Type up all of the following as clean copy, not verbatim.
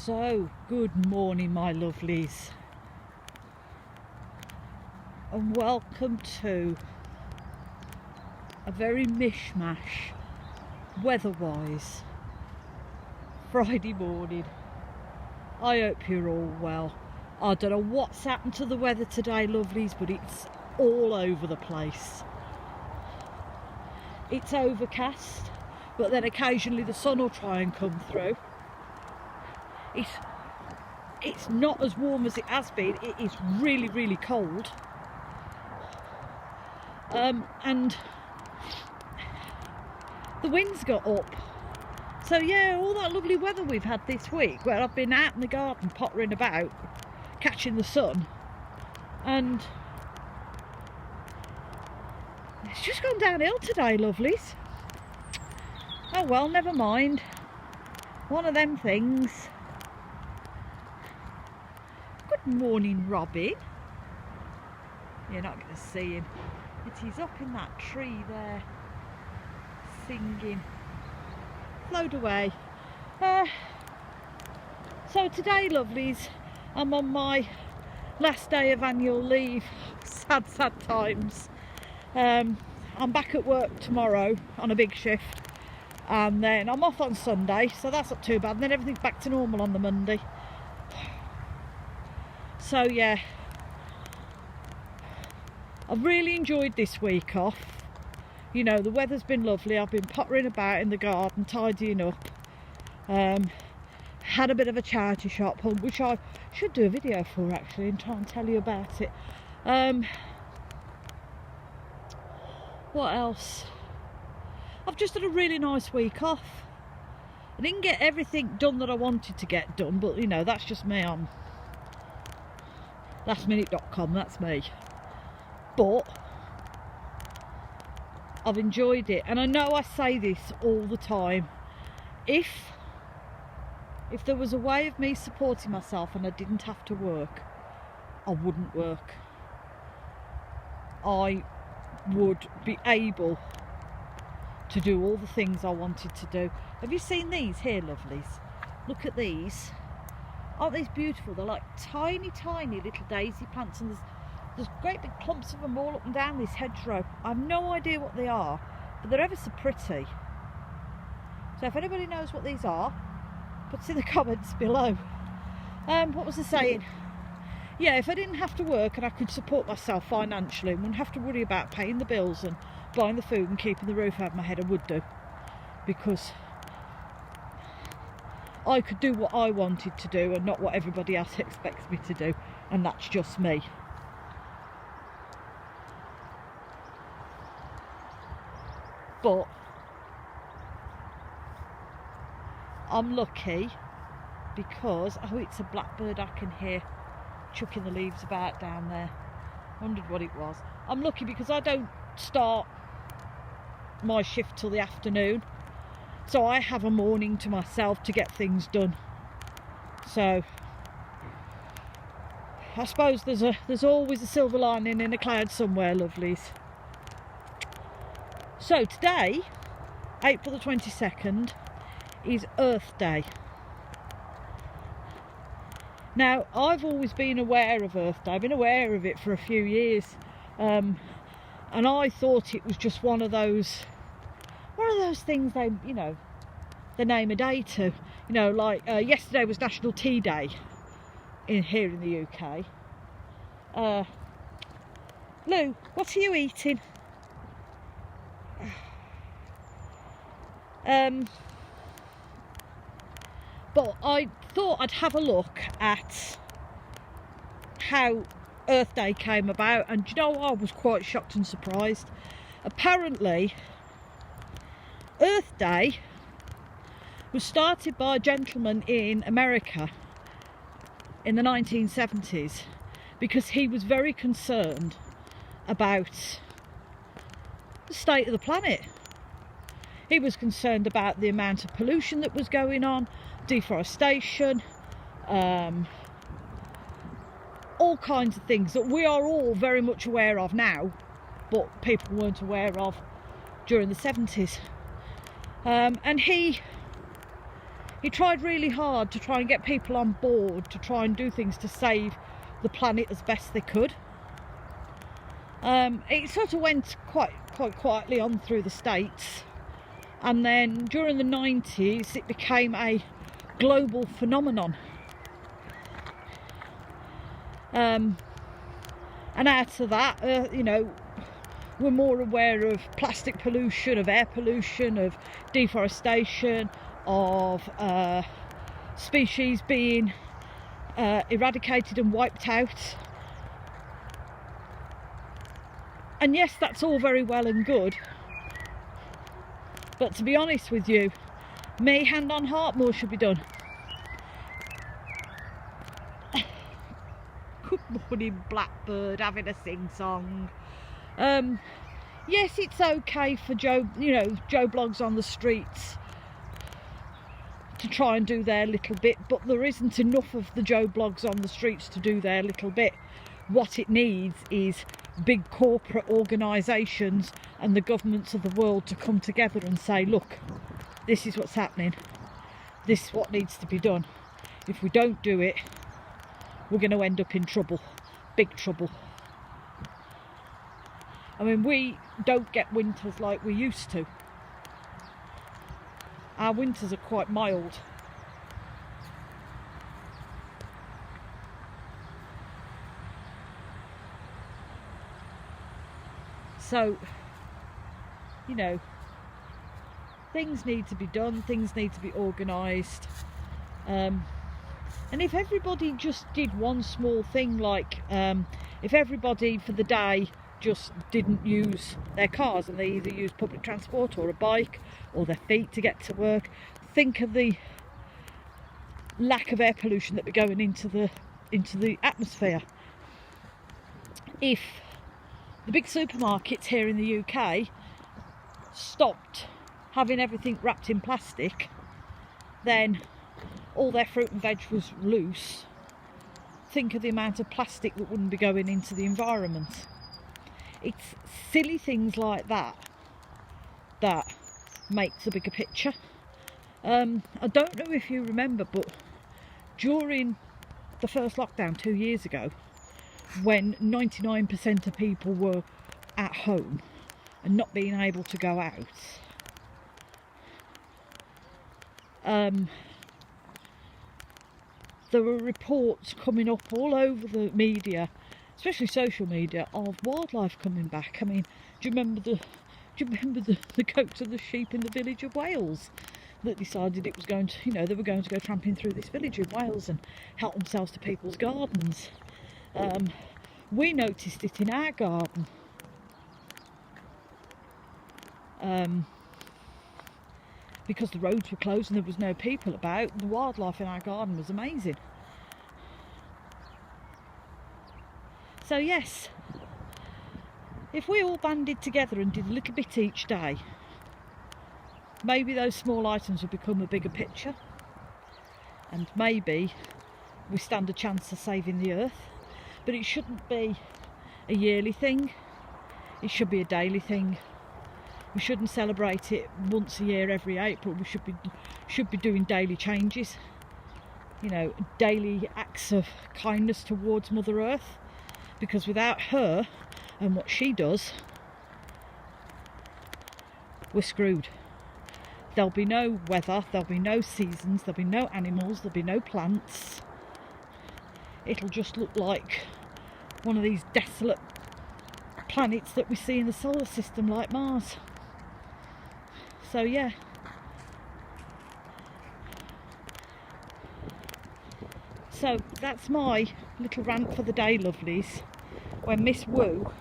So, good morning, my lovelies, and welcome to a very mishmash, weather-wise, Friday morning. I hope you're all well. I don't know what's happened to the weather today, lovelies, but it's all over the place. It's overcast, but then occasionally the sun will try and come through. It's not as warm as it has been. It is really, really cold. And the winds got up. So yeah, all that lovely weather we've had this week, where I've been out in the garden pottering about, catching the sun, and it's just gone downhill today, lovelies. Oh well, never mind. One of them things. Good morning, Robin. You're not going to see him. He's up in that tree there, singing. Float away. So today, lovelies, I'm on my last day of annual leave. Sad, sad times. I'm back at work tomorrow on a big shift, and then I'm off on Sunday, so that's not too bad. And then everything's back to normal on the Monday. So yeah, I've really enjoyed this week off. You know, the weather's been lovely. I've been pottering about in the garden, tidying up. Had a bit of a charity shop, which I should do a video for actually, and try and tell you about it. What else? I've just had a really nice week off. I didn't get everything done that I wanted to get done, but you know, that's just me on lastminute.com, that's me. But I've enjoyed it, and I know I say this all the time. If there was a way of me supporting myself and I didn't have to work, I wouldn't work. I would be able to do all the things I wanted to do. Have you seen these here, lovelies? Look at these. Aren't these beautiful? They're like tiny, tiny little daisy plants, and there's great big clumps of them all up and down this hedgerow. I have no idea what they are, but they're ever so pretty. So if anybody knows what these are, put it in the comments below. What was I saying? Yeah, if I didn't have to work and I could support myself financially and wouldn't have to worry about paying the bills and buying the food and keeping the roof over my head, I would do. Because I could do what I wanted to do and not what everybody else expects me to do, and that's just me. But I'm lucky because, oh, it's a blackbird I can hear chucking the leaves about down there. Wondered what it was. I'm lucky because I don't start my shift till the afternoon, so I have a morning to myself to get things done. So I suppose there's always a silver lining in a cloud somewhere, lovelies. So today, April the 22nd, is Earth Day. Now, I've always been aware of Earth Day. I've been aware of it for a few years, and I thought it was just one of those things they name a day to. You know, like yesterday was National Tea Day here in the UK. Lou, what are you eating? But I thought I'd have a look at how Earth Day came about, and you know, I was quite shocked and surprised. Apparently, Earth Day was started by a gentleman in America in the 1970s because he was very concerned about the state of the planet. He was concerned about the amount of pollution that was going on, deforestation, all kinds of things that we are all very much aware of now, but people weren't aware of during the 70s. And he he tried really hard to try and get people on board to try and do things to save the planet as best they could. It sort of went quite quietly on through the States, and then during the 90s it became a global phenomenon. And out of that, you know, we're more aware of plastic pollution, of air pollution, of deforestation, of species being eradicated and wiped out. And yes, that's all very well and good, but to be honest with you, me, hand on heart, more should be done. Good morning, blackbird, having a sing-song. Yes, it's okay for Joe blogs on the streets to try and do their little bit, but there isn't enough of the Joe blogs on the streets to do their little bit. What it needs is big corporate organisations and the governments of the world to come together and say, look, this is what's happening, this is what needs to be done. If we don't do it, we're going to end up in trouble, big trouble. I mean, we don't get winters like we used to. Our winters are quite mild. So, you know, things need to be done, things need to be organised. And if everybody just did one small thing, like if everybody for the day just didn't use their cars and they either use public transport or a bike or their feet to get to work, think of the lack of air pollution that we're going into the atmosphere. If the big supermarkets here in the UK stopped having everything wrapped in plastic, then all their fruit and veg was loose. Think of the amount of plastic that wouldn't be going into the environment. It's silly things like that that makes the bigger picture. I don't know if you remember, but during the first lockdown 2 years ago, when 99% of people were at home and not being able to go out, there were reports coming up all over the media, especially social media, of wildlife coming back. I mean, do you remember the goats and the sheep in the village of Wales that decided it was going to, they were going to go tramping through this village in Wales and help themselves to people's gardens? We noticed it in our garden. Because the roads were closed and there was no people about, the wildlife in our garden was amazing. So yes, if we all banded together and did a little bit each day, maybe those small items would become a bigger picture, and maybe we stand a chance of saving the earth. But it shouldn't be a yearly thing, it should be a daily thing. We shouldn't celebrate it once a year every April. We should be doing daily changes, daily acts of kindness towards Mother Earth, because without her and what she does, we're screwed. There'll be no weather, there'll be no seasons, there'll be no animals, there'll be no plants. It'll just look like one of these desolate planets that we see in the solar system, like Mars. So yeah, so that's my little rant for the day, lovelies. When Miss Woo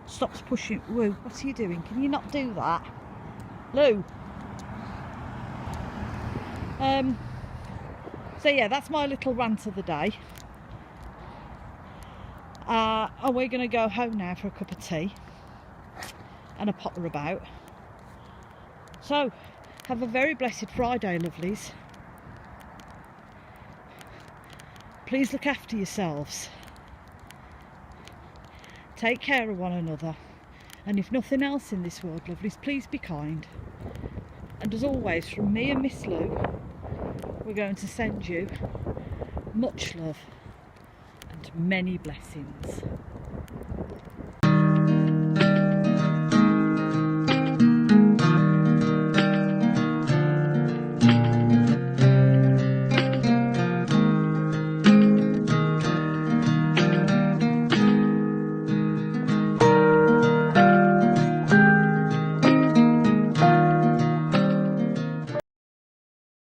stops pushing. Woo, what are you doing? Can you not do that, Lou? So yeah, that's my little rant of the day. And we're going to go home now for a cup of tea and a potter about. So, have a very blessed Friday, lovelies. Please look after yourselves. Take care of one another. And if nothing else in this world, lovelies, please be kind. And as always, from me and Miss Lou, we're going to send you much love and many blessings.